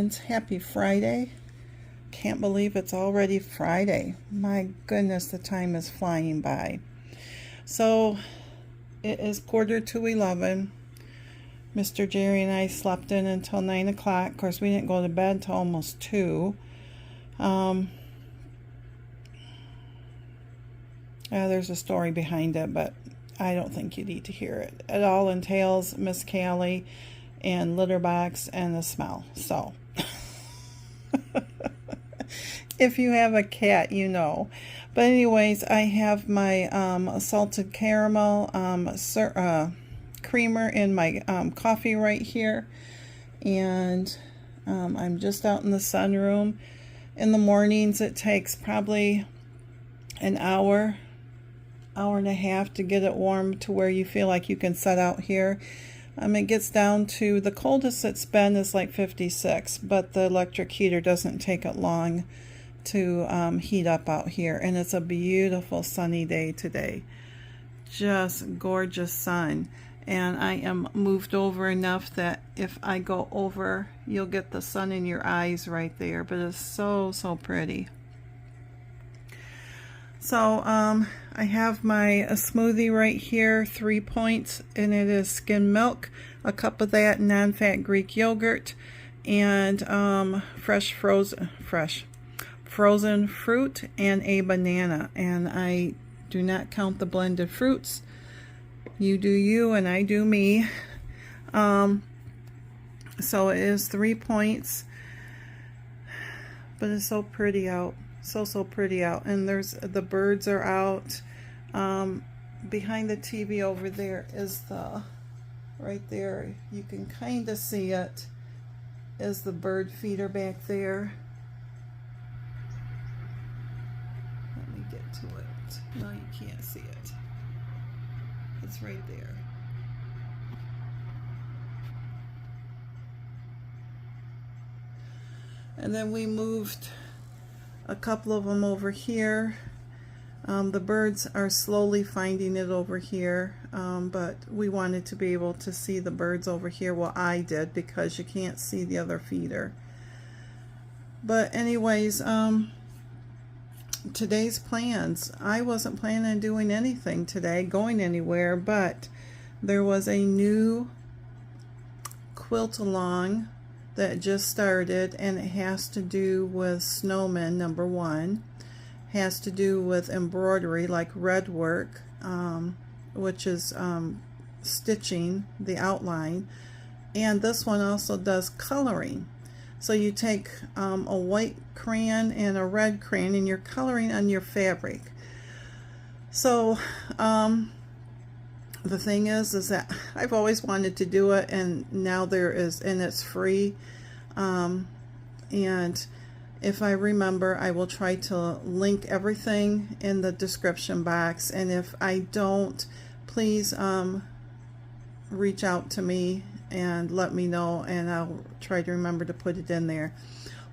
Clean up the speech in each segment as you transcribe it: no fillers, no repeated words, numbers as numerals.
friends, happy Friday. Can't believe it's already Friday. My goodness, the time is flying by. So it is 11:45. Mr. Jerry and I slept in until 9 o'clock. Of course, we didn't go to bed till almost 2. There's a story behind it, but I don't think you need to hear it. It all entails Miss Cali and litter box and the smell. So if you have a cat, you know. But anyways, I have my salted caramel creamer in my coffee right here, and I'm just out in the sunroom. In the mornings it takes probably an hour and a half to get it warm to where you feel like you can set out here. It gets down to, the coldest it's been is like 56, but the electric heater doesn't take it long to heat up out here. And it's a beautiful sunny day today. Just gorgeous sun. And I am moved over enough that if I go over, you'll get the sun in your eyes right there. But it's so pretty. So I have my smoothie right here, 3 points, and it is skim milk, a cup of that, non-fat Greek yogurt, and frozen fruit and a banana. And I do not count the blended fruits. You do you and I do me. So it is 3 points, but it's so pretty out. So pretty out. And there's the birds are out. Behind the TV over there is right there, you can kind of see it, is the bird feeder back there. Let me get to it. No, you can't see it. It's right there. And then we moved a couple of them over here. The birds are slowly finding it over here, but we wanted to be able to see the birds over here. Well, I did, because you can't see the other feeder. But anyways, today's plans. I wasn't planning on doing anything today, going anywhere, but there was a new quilt along that just started, and it has to do with snowmen, number one. Has to do with embroidery, like red work, which is stitching the outline. And this one also does coloring. So you take a white crayon and a red crayon, and you're coloring on your fabric. So the thing is that I've always wanted to do it, and now there is, and it's free. And if I remember, I will try to link everything in the description box. And if I don't, please reach out to me and let me know, and I'll try to remember to put it in there.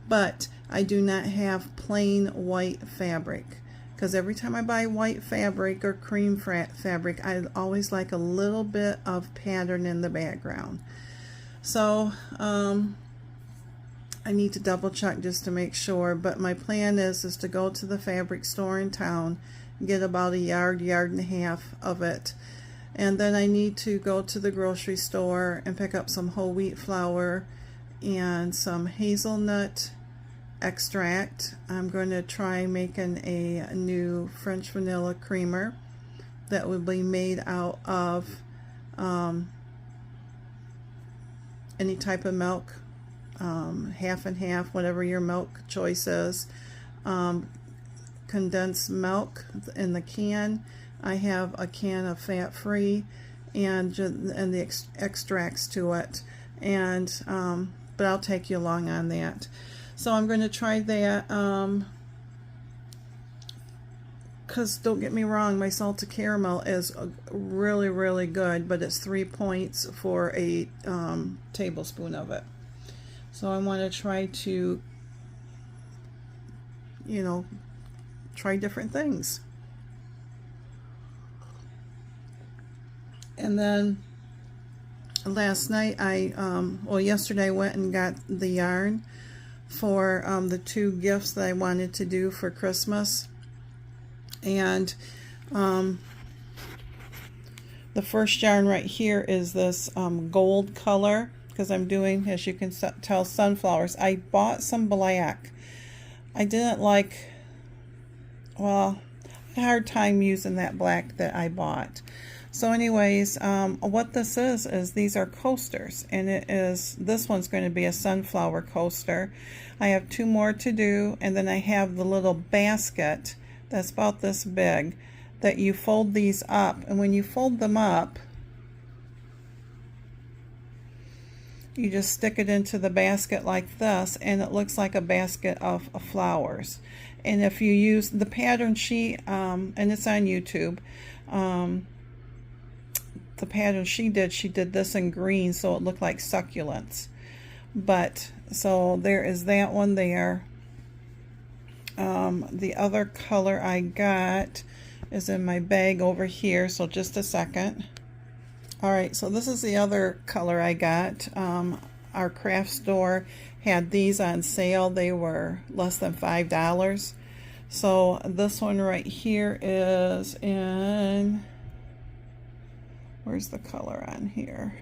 But I do not have plain white fabric, because every time I buy white fabric or cream fabric, I always like a little bit of pattern in the background. So I need to double check just to make sure, but my plan is to go to the fabric store in town, get about a yard and a half of it, and then I need to go to the grocery store and pick up some whole wheat flour and some hazelnut extract. I'm going to try making a new French vanilla creamer that will be made out of any type of milk, half and half, whatever your milk choice is. Condensed milk in the can. I have a can of fat-free and the extracts to it, and but I'll take you along on that. So I'm going to try that, because don't get me wrong, my salted caramel is really good, but it's 3 points for a tablespoon of it. So I want to try to, you know, try different things. And then last night well, yesterday I went and got the yarn for the 2 gifts that I wanted to do for Christmas. And the first yarn right here is this gold color, because I'm doing, as you can tell, sunflowers. I bought some black. I didn't like, well, I had a hard time using that black that I bought. So anyways, what this is these are coasters, and this one's going to be a sunflower coaster. I have 2 more to do, and then I have the little basket that's about this big that you fold these up, and when you fold them up, you just stick it into the basket like this, and it looks like a basket of flowers. And if you use the pattern sheet, and it's on YouTube, the pattern she did this in green, so it looked like succulents. But so there is that one there. The other color I got is in my bag over here, so just a second. Alright, so this is the other color I got. Our craft store had these on sale. They were less than $5. So this one right here is in, where's the color on here?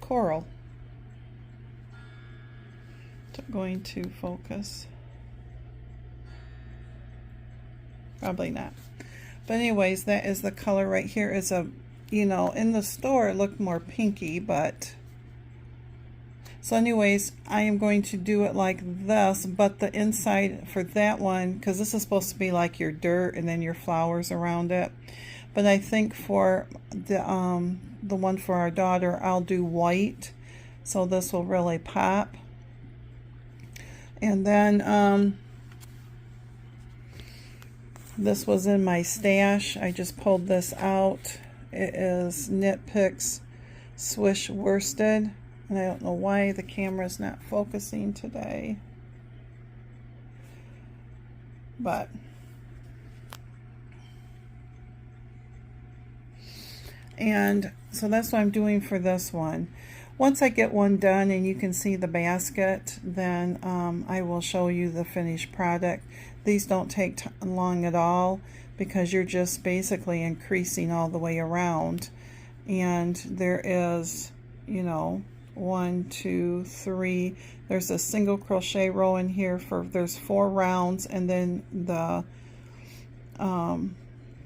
Coral. It's going to focus. Probably not. But anyways, that is the color right here. Is a, you know, in the store it looked more pinky, but so anyways, I am going to do it like this, but the inside for that one, because this is supposed to be like your dirt and then your flowers around it. But I think for the one for our daughter, I'll do white, so this will really pop. And then this was in my stash. I just pulled this out. It is Knit Picks Swish Worsted. And I don't know why the camera's not focusing today. But and so that's what I'm doing for this one. Once I get one done and you can see the basket, then I will show you the finished product. These don't take long at all, because you're just basically increasing all the way around. And there is, you know, 1, 2, 3. There's a single crochet row in here for, there's 4 rounds, and then the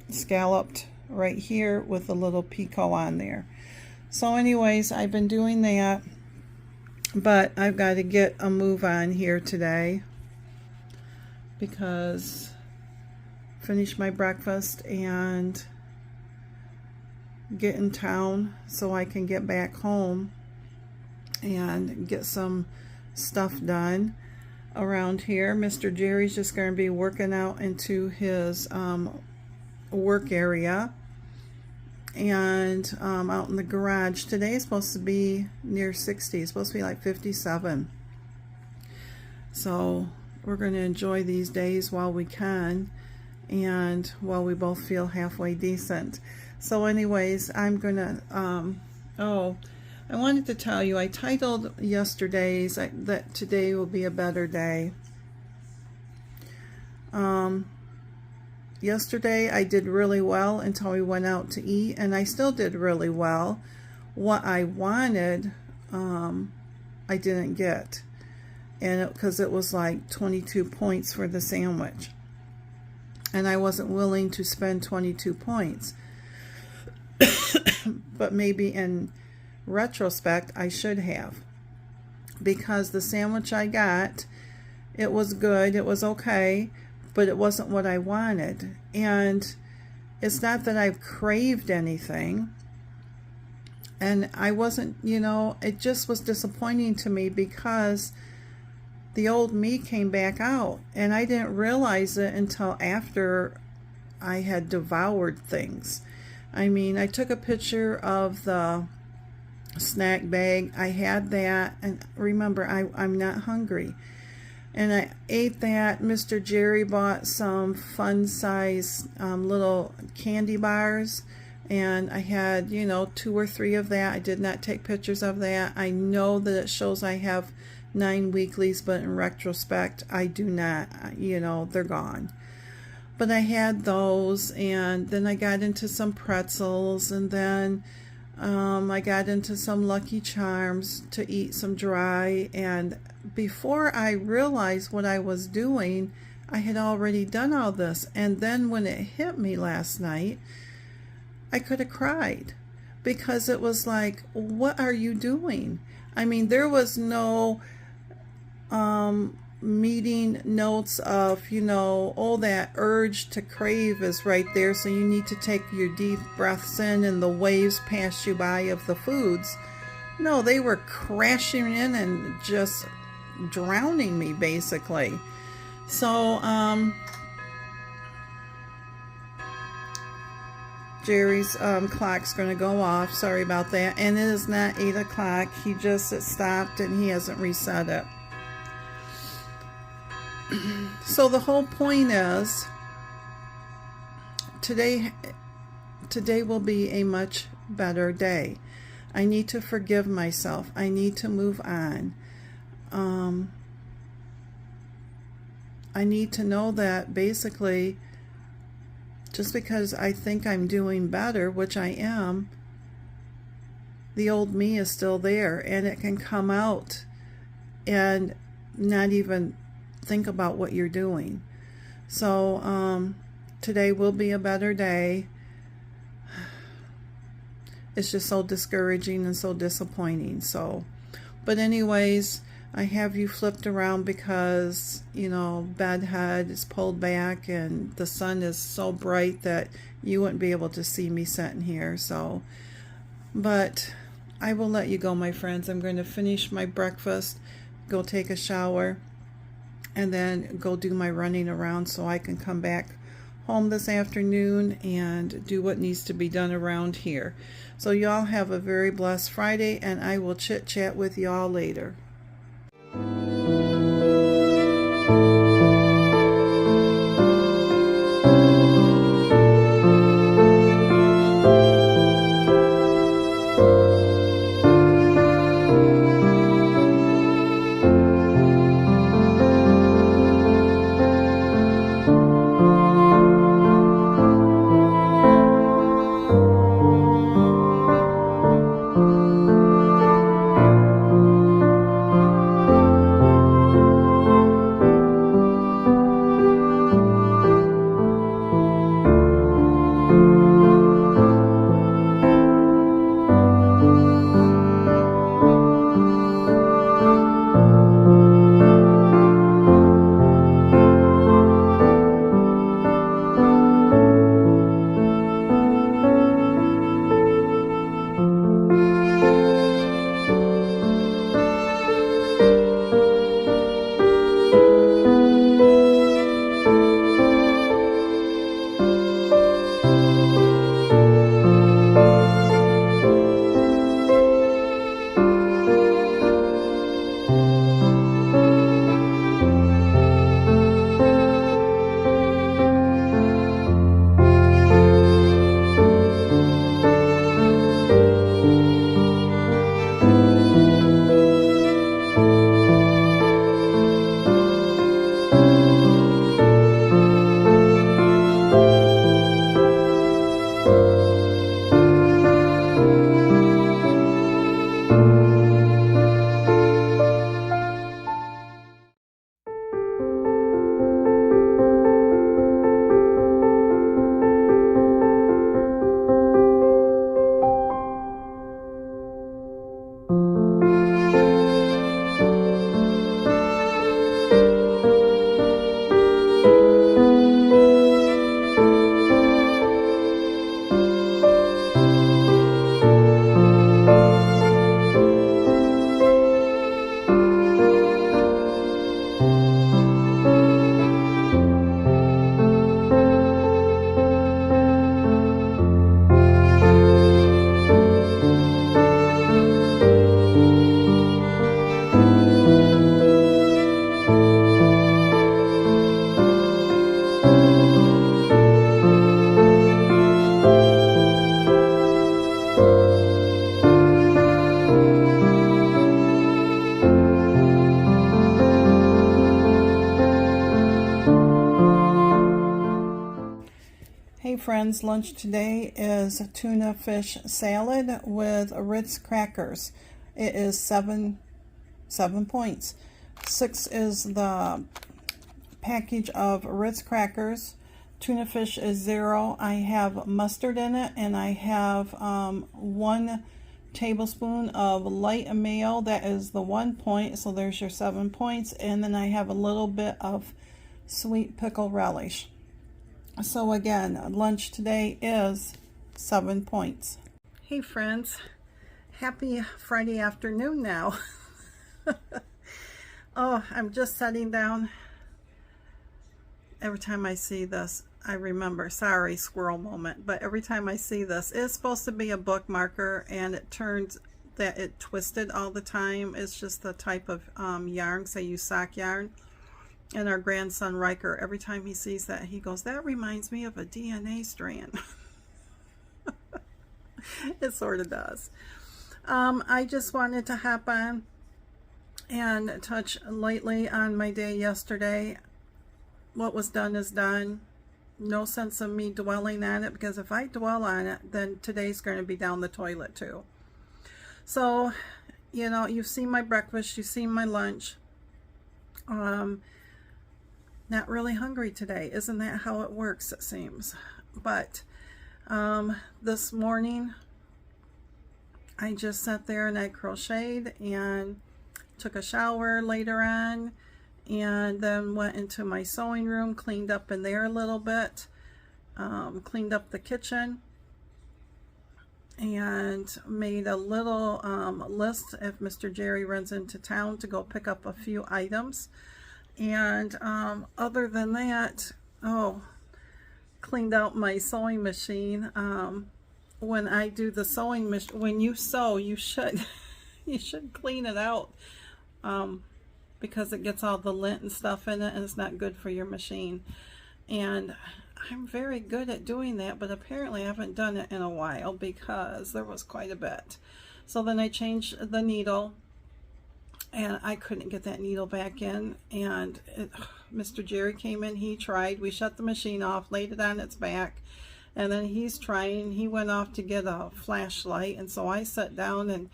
scalloped right here with a little picot on there. So anyways, I've been doing that, but I've got to get a move on here today, because finish my breakfast and get in town so I can get back home and get some stuff done around here. Mr. Jerry's just going to be working out into his work area, and out in the garage. Today is supposed to be near 60. It's supposed to be like 57. So we're going to enjoy these days while we can, and while we both feel halfway decent. So anyways, I'm gonna I wanted to tell you, I titled yesterday's that today will be a better day. Yesterday I did really well until we went out to eat, and I still did really well. What I wanted, I didn't get, and because it was like 22 points for the sandwich, and I wasn't willing to spend 22 points. But maybe in retrospect I should have, because the sandwich I got, it was good, it was okay, but it wasn't what I wanted. And it's not that I've craved anything, and I wasn't, you know, it just was disappointing to me because the old me came back out, and I didn't realize it until after I had devoured things. I mean, I took a picture of the snack bag. I had that, and remember, I'm not hungry. And I ate that. Mr. Jerry bought some fun size little candy bars, And I had, you know, 2 or 3 of that. I did not take pictures of that. I know that it shows I have 9 weeklies, but in retrospect, I do not, you know, they're gone. But I had those, and then I got into some pretzels, and then I got into some Lucky Charms to eat some dry. And before I realized what I was doing, I had already done all this. And then when it hit me last night, I could have cried, because it was like, what are you doing? I mean, there was no meeting notes of, you know, oh, that urge to crave is right there, so you need to take your deep breaths in and the waves pass you by of the foods. No, they were crashing in and just drowning me, basically. So Jerry's clock's going to go off. Sorry about that. And it is not 8 o'clock. He just, it stopped and he hasn't reset it. So the whole point is, today will be a much better day. I need to forgive myself. I need to move on. I need to know that basically, just because I think I'm doing better, which I am, the old me is still there, and it can come out and not even think about what you're doing. So today will be a better day. It's just so discouraging and so disappointing. So, but anyways, I have you flipped around because, you know, bed head is pulled back and the sun is so bright that you wouldn't be able to see me sitting here. So, but I will let you go, my friends. I'm going to finish my breakfast, go take a shower, and then go do my running around so I can come back home this afternoon and do what needs to be done around here. So y'all have a very blessed Friday, and I will chit chat with y'all later. friends, lunch today is tuna fish salad with Ritz crackers. It is seven points. 6 is the package of Ritz crackers. Tuna fish is 0. I have mustard in it, and I have 1 tablespoon of light mayo. That is the 1 point, so there's your 7 points. And then I have a little bit of sweet pickle relish. So again, lunch today is 7 points. Hey friends, happy Friday afternoon now. Oh, I'm just setting down. Every time I see this, I remember, sorry, squirrel moment, but every time I see this, it's supposed to be a bookmarker, and it turns that it twisted all the time. It's just the type of yarn, say you sock yarn. And our grandson Riker, every time he sees that, he goes, that reminds me of a DNA strand. It sort of does. I just wanted to hop on and touch lightly on my day yesterday. What was done is done. No sense of me dwelling on it, because if I dwell on it, then today's going to be down the toilet too. So, you know, you've seen my breakfast, you've seen my lunch. Not really hungry today. Isn't that how it works, it seems? But this morning, I just sat there and I crocheted and took a shower later on, and then went into my sewing room, cleaned up in there a little bit, cleaned up the kitchen, and made a little list if Mr. Jerry runs into town to go pick up a few items. And other than that, cleaned out my sewing machine. When I do the sewing machine, when you sew, you should you should clean it out, because it gets all the lint and stuff in it, and it's not good for your machine. And I'm very good at doing that, but apparently I haven't done it in a while because there was quite a bit. So then I changed the needle, and I couldn't get that needle back in, and Mr. Jerry came in, he tried, we shut the machine off, laid it on its back, and then he's trying, he went off to get a flashlight, and so I sat down and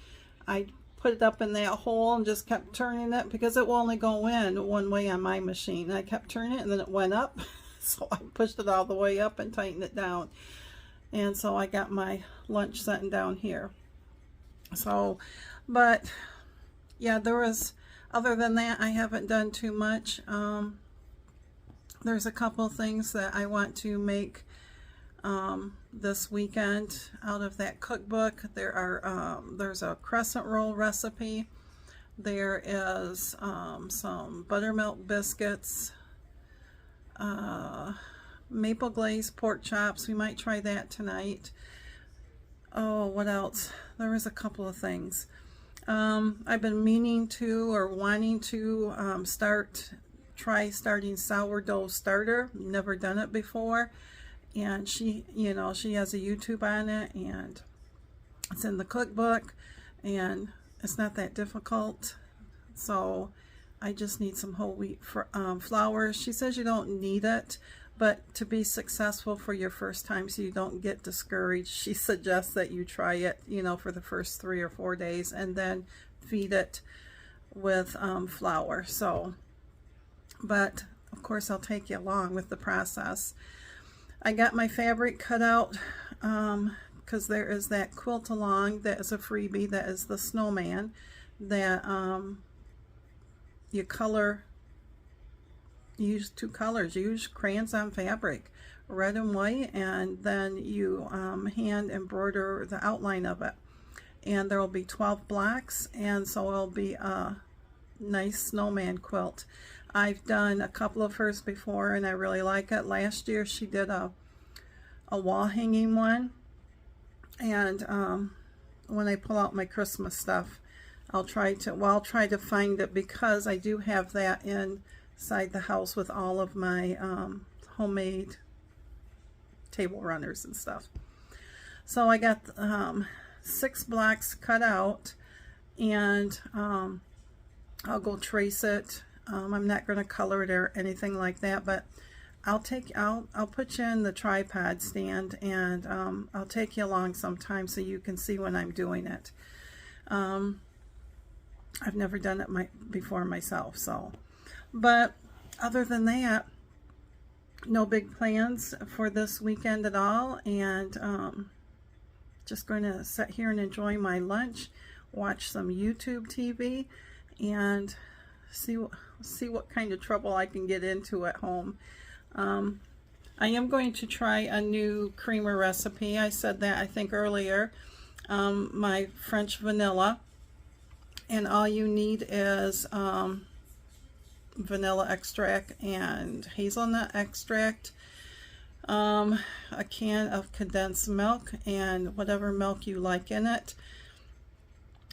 I put it up in that hole and just kept turning it, because it will only go in one way on my machine. And I kept turning it, and then it went up, so I pushed it all the way up and tightened it down. And so I got my lunch sitting down here. So, but yeah, there was, other than that, I haven't done too much. There's a couple things that I want to make this weekend out of that cookbook. There's a crescent roll recipe. There is some buttermilk biscuits, maple glazed pork chops. We might try that tonight. Oh, what else? There was a couple of things. I've been meaning to, or wanting to, try starting sourdough starter. Never done it before. And she, you know, she has a YouTube on it, and it's in the cookbook, and it's not that difficult. So I just need some whole wheat flour. She says you don't need it, but to be successful for your first time, so you don't get discouraged, she suggests that you try it, you know, for the first 3 or 4 days, and then feed it with flour. So, but of course I'll take you along with the process. I got my fabric cut out, because there is that quilt along that is a freebie, that is the snowman, that you color. You use 2 colors. You use crayons on fabric, red and white, and then you hand embroider the outline of it. And there will be 12 blocks, and so it'll be a nice snowman quilt. I've done a couple of hers before, and I really like it. Last year she did a wall hanging one, and when I pull out my Christmas stuff, I'll try to find it, because I do have that inside the house with all of my homemade table runners and stuff. So I got 6 blocks cut out, and I'll go trace it. I'm not going to color it or anything like that, but I'll put you in the tripod stand, and I'll take you along sometime so you can see when I'm doing it. I've never done it before myself, so. But other than that, no big plans for this weekend at all, and just going to sit here and enjoy my lunch, watch some YouTube TV, and see what kind of trouble I can get into at home. I am going to try a new creamer recipe. I said that, I think, earlier. My French vanilla, and all you need is vanilla extract and hazelnut extract, a can of condensed milk, and whatever milk you like in it.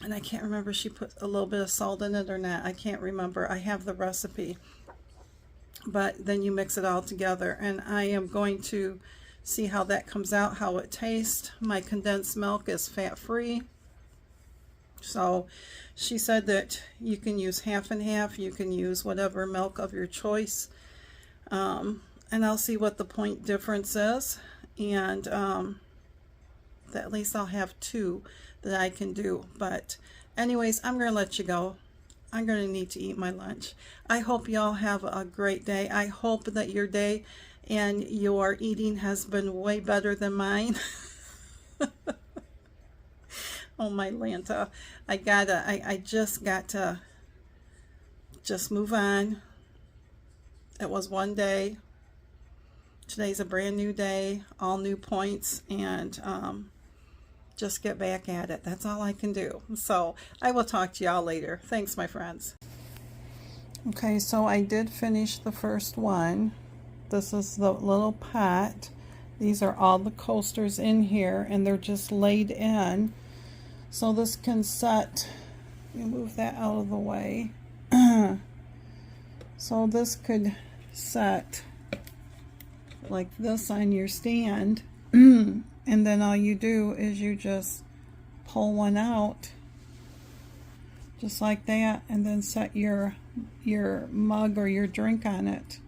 And I can't remember if she put a little bit of salt in it or not. I can't remember. I have the recipe. But then you mix it all together, and I am going to see how that comes out, how it tastes. My condensed milk is fat-free, so she said that you can use half and half. You can use whatever milk of your choice, and I'll see what the point difference is, and at least I'll have two that I can do. But anyways, I'm gonna let you go. I'm going to need to eat my lunch. I hope y'all have a great day. I hope that your day and your eating has been way better than mine. Oh my Lanta. I just got to just move on. It was one day. Today's a brand new day, all new points, and just get back at it. That's all I can do. So I will talk to y'all later. Thanks, my friends. Okay, so I did finish the first one. This is the little pot. These are all the coasters in here, and they're just laid in. So this can set, let me move that out of the way. So this could set like this on your stand. And then all you do is you just pull one out just like that, and then set your mug or your drink on it.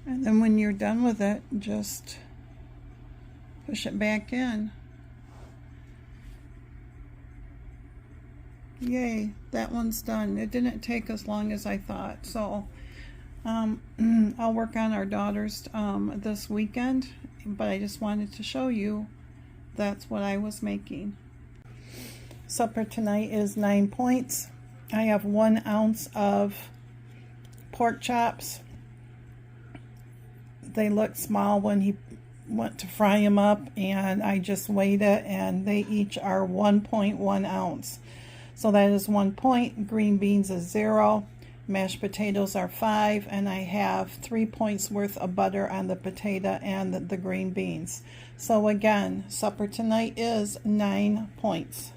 And then when you're done with it, just push it back in. Yay, that one's done. It didn't take as long as I thought. So I'll work on our daughters this weekend, but I just wanted to show you that's what I was making. Supper tonight is 9 points. I have 1 ounce of pork chops. They looked small when he went to fry them up, and I just weighed it, and they each are 1.1 ounce. So that is 1 point. Green beans is 0. Mashed potatoes are 5, and I have 3 points worth of butter on the potato and the green beans. So again, supper tonight is 9 points.